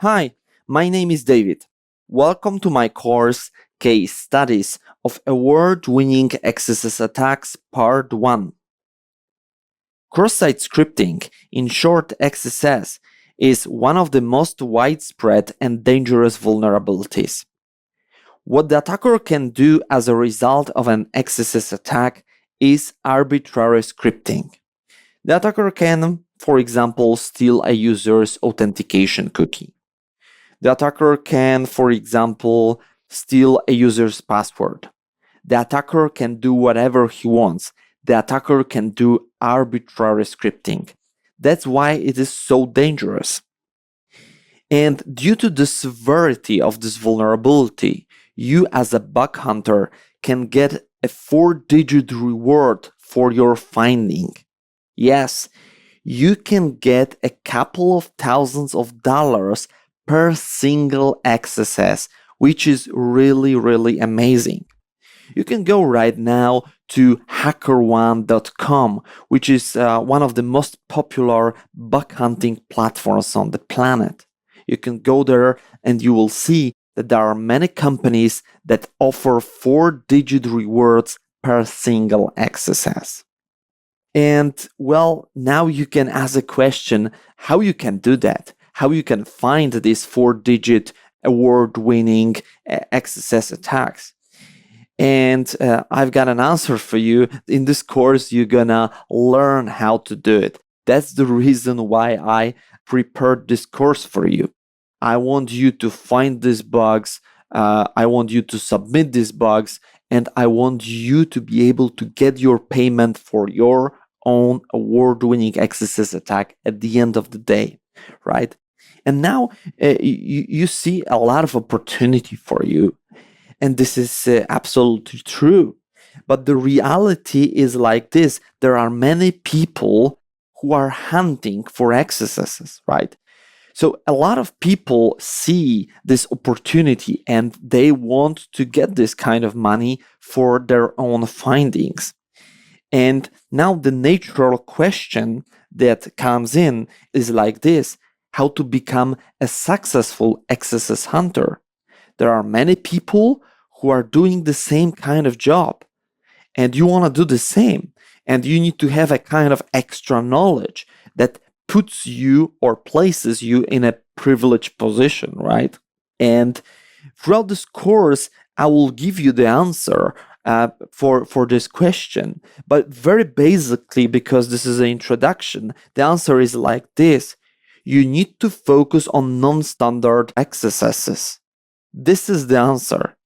Hi, my name is David. Welcome to my course Case Studies of Award-Winning XSS Attacks Part 1. Crosssite scripting, in short XSS, is one of the most widespread and dangerous vulnerabilities. What the attacker can do as a result of an XSS attack is arbitrary scripting. The attacker can, for example, steal a user's authentication cookie. The attacker can, for example, steal a user's password. The attacker can do whatever he wants. The attacker can do arbitrary scripting. That's why it is so dangerous. And due to the severity of this vulnerability, you as a bug hunter can get a 4-digit reward for your finding. Yes, you can get a couple of thousands of dollars per single XSS, which is really amazing. You can go right now to HackerOne.com, which is one of the most popular bug hunting platforms on the planet. You can go there and you will see that there are many companies that offer 4-digit rewards per single XSS. And well, now you can ask a question how you can do that, how you can find these 4-digit award-winning XSS attacks. And I've got an answer for you. In this course, you're gonna learn how to do it. That's the reason why I prepared this course for you. I want you to find these bugs, I want you to submit these bugs, and I want you to be able to get your payment for your own award-winning XSS attack at the end of the day, right? And now you see a lot of opportunity for you. And this is absolutely true. But the reality is like this. There are many people who are hunting for XSSs, right? So a lot of people see this opportunity and they want to get this kind of money for their own findings. And now the natural question that comes in is like this: how to become a successful XSS hunter? There are many people who are doing the same kind of job, and you want to do the same, and you need to have a kind of extra knowledge that puts you or places you in a privileged position, right? And throughout this course, I will give you the answer for this question. But very basically, because this is an introduction, the answer is like this: you need to focus on non-standard XSSs. This is the answer.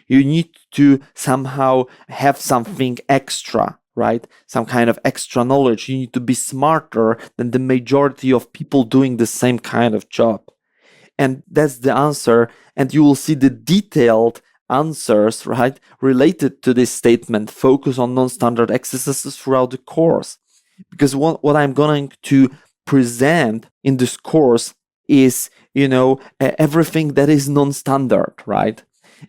You need to somehow have something extra, right? Some kind of extra knowledge. You need to be smarter than the majority of people doing the same kind of job. And that's the answer. And you will see the detailed answers, right, related to this statement: focus on non-standard XSSs throughout the course. Because what I'm going to present in this course is, everything that is non-standard, right?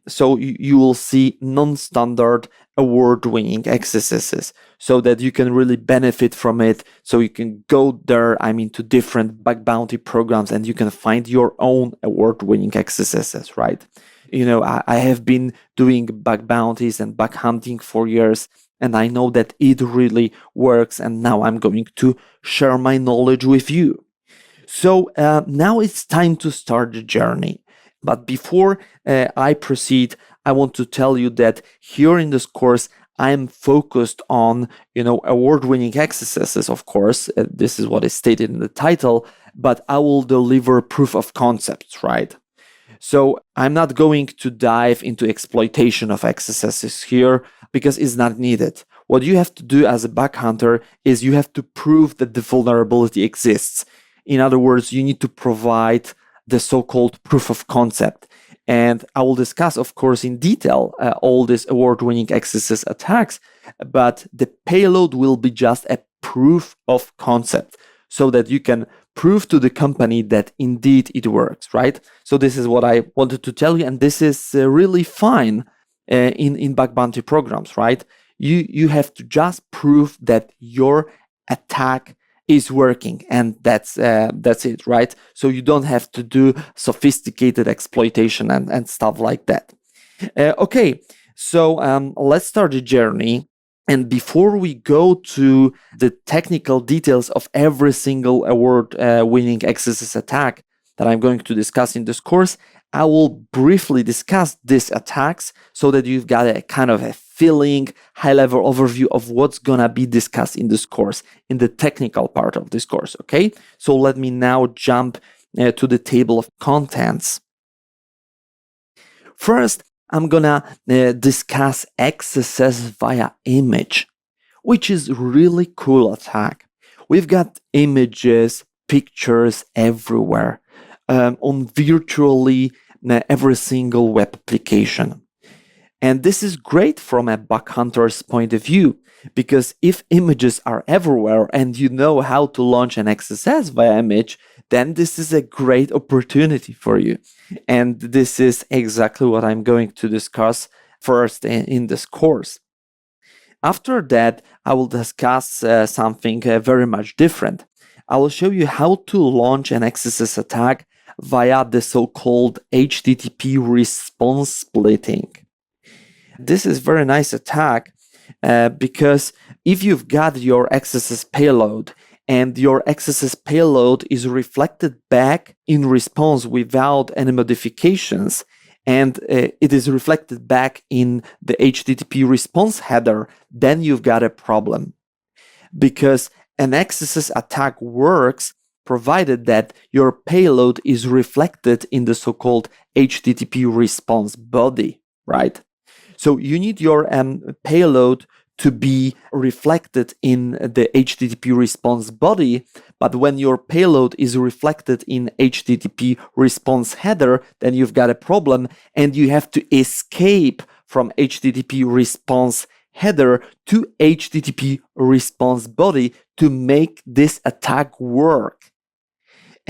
So you will see non-standard award-winning XSSs so that you can really benefit from it. So you can go there, to different bug bounty programs and you can find your own award-winning XSSs, right? I have been doing bug bounties and bug hunting for years, and I know that it really works. And now I'm going to share my knowledge with you. So now it's time to start the journey. But before I proceed, I want to tell you that here in this course, I'm focused on, award-winning XSSs, of course. This is what is stated in the title, but I will deliver proof of concepts, right? So I'm not going to dive into exploitation of XSSs here because it's not needed. What you have to do as a bug hunter is you have to prove that the vulnerability exists. In other words, you need to provide the so-called proof of concept. And I will discuss, of course, in detail all these award-winning XSS attacks, but the payload will be just a proof of concept so that you can prove to the company that indeed it works, right? So this is what I wanted to tell you, and this is really fine in bug bounty programs, right? You have to just prove that your attack is working, and that's it, right? So you don't have to do sophisticated exploitation and stuff like that. Okay, so let's start the journey. And before we go to the technical details of every single award-winning XSS attack that I'm going to discuss in this course, I will briefly discuss these attacks so that you've got a kind of a feeling, high-level overview of what's gonna be discussed in this course, in the technical part of this course, okay? So let me now jump to the table of contents. First, I'm gonna discuss XSS via image, which is really cool attack. We've got images, pictures everywhere on virtually every single web application. And this is great from a bug hunter's point of view, because if images are everywhere and you know how to launch an XSS via image, then this is a great opportunity for you. And this is exactly what I'm going to discuss first in this course. After that, I will discuss something very much different. I will show you how to launch an XSS attack via the so-called HTTP response splitting. This is very nice attack because if you've got your XSS payload and your XSS payload is reflected back in response without any modifications, and it is reflected back in the HTTP response header, then you've got a problem. Because an XSS attack works provided that your payload is reflected in the so-called HTTP response body, right? So you need your payload to be reflected in the HTTP response body, but when your payload is reflected in HTTP response header, then you've got a problem, and you have to escape from HTTP response header to HTTP response body to make this attack work.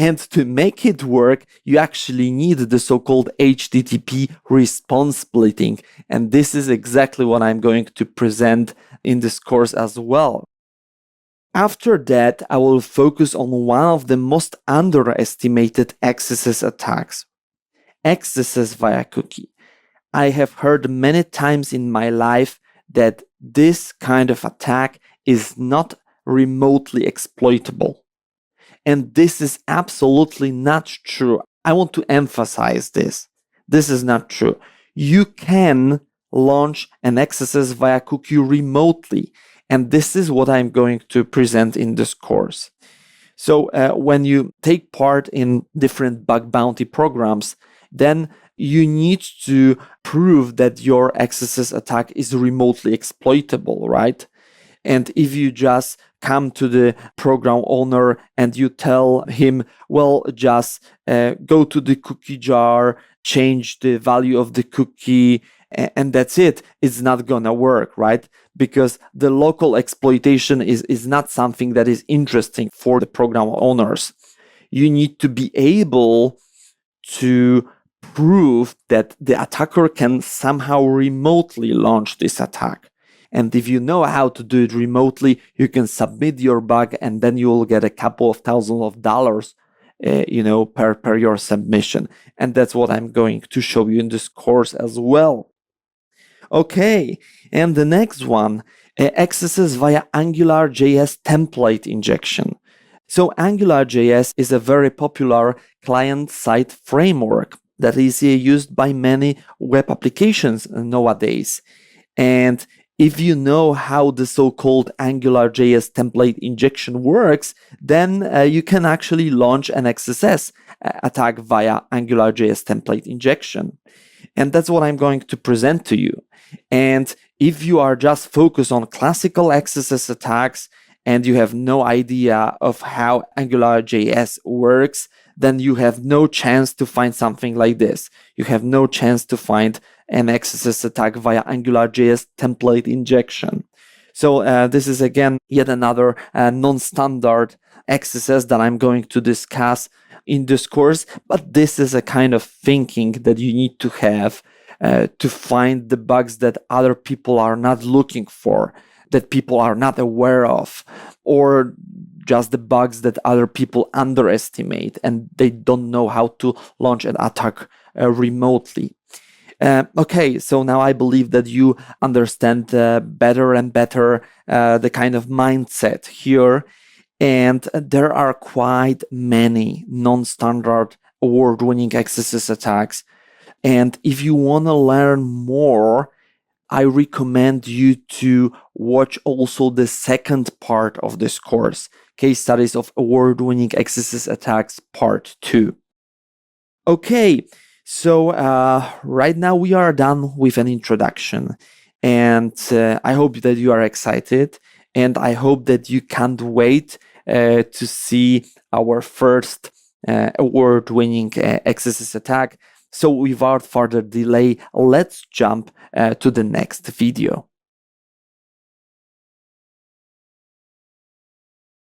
And to make it work, you actually need the so-called HTTP response splitting. And this is exactly what I'm going to present in this course as well. After that, I will focus on one of the most underestimated XSS attacks, XSS via cookie. I have heard many times in my life that this kind of attack is not remotely exploitable. And this is absolutely not true. I want to emphasize this. This is not true. You can launch an XSS via cookie remotely. And this is what I'm going to present in this course. So when you take part in different bug bounty programs, then you need to prove that your XSS attack is remotely exploitable, right? And if you just come to the program owner and you tell him, well, just go to the cookie jar, change the value of the cookie, and that's it, it's not gonna work, right? Because the local exploitation is not something that is interesting for the program owners. You need to be able to prove that the attacker can somehow remotely launch this attack. And if you know how to do it remotely, you can submit your bug, and then you will get a couple of thousands of dollars, per your submission. And that's what I'm going to show you in this course as well. Okay, and the next one, XSS via AngularJS template injection. So AngularJS is a very popular client-side framework that is used by many web applications nowadays. And if you know how the so-called AngularJS template injection works, then you can actually launch an XSS attack via AngularJS template injection. And that's what I'm going to present to you. And if you are just focused on classical XSS attacks and you have no idea of how AngularJS works, then you have no chance to find something like this. You have no chance to find an XSS attack via AngularJS template injection. So this is again yet another non-standard XSS that I'm going to discuss in this course, but this is a kind of thinking that you need to have to find the bugs that other people are not looking for, that people are not aware of, or just the bugs that other people underestimate and they don't know how to launch an attack remotely. Okay, so now I believe that you understand better and better the kind of mindset here. And there are quite many non-standard award-winning XSS attacks. And if you want to learn more, I recommend you to watch also the second part of this course, Case Studies of Award-Winning XSS Attacks Part 2. Okay, so right now we are done with an introduction, and I hope that you are excited, and I hope that you can't wait to see our first award-winning XSS attack. So without further delay, let's jump to the next video.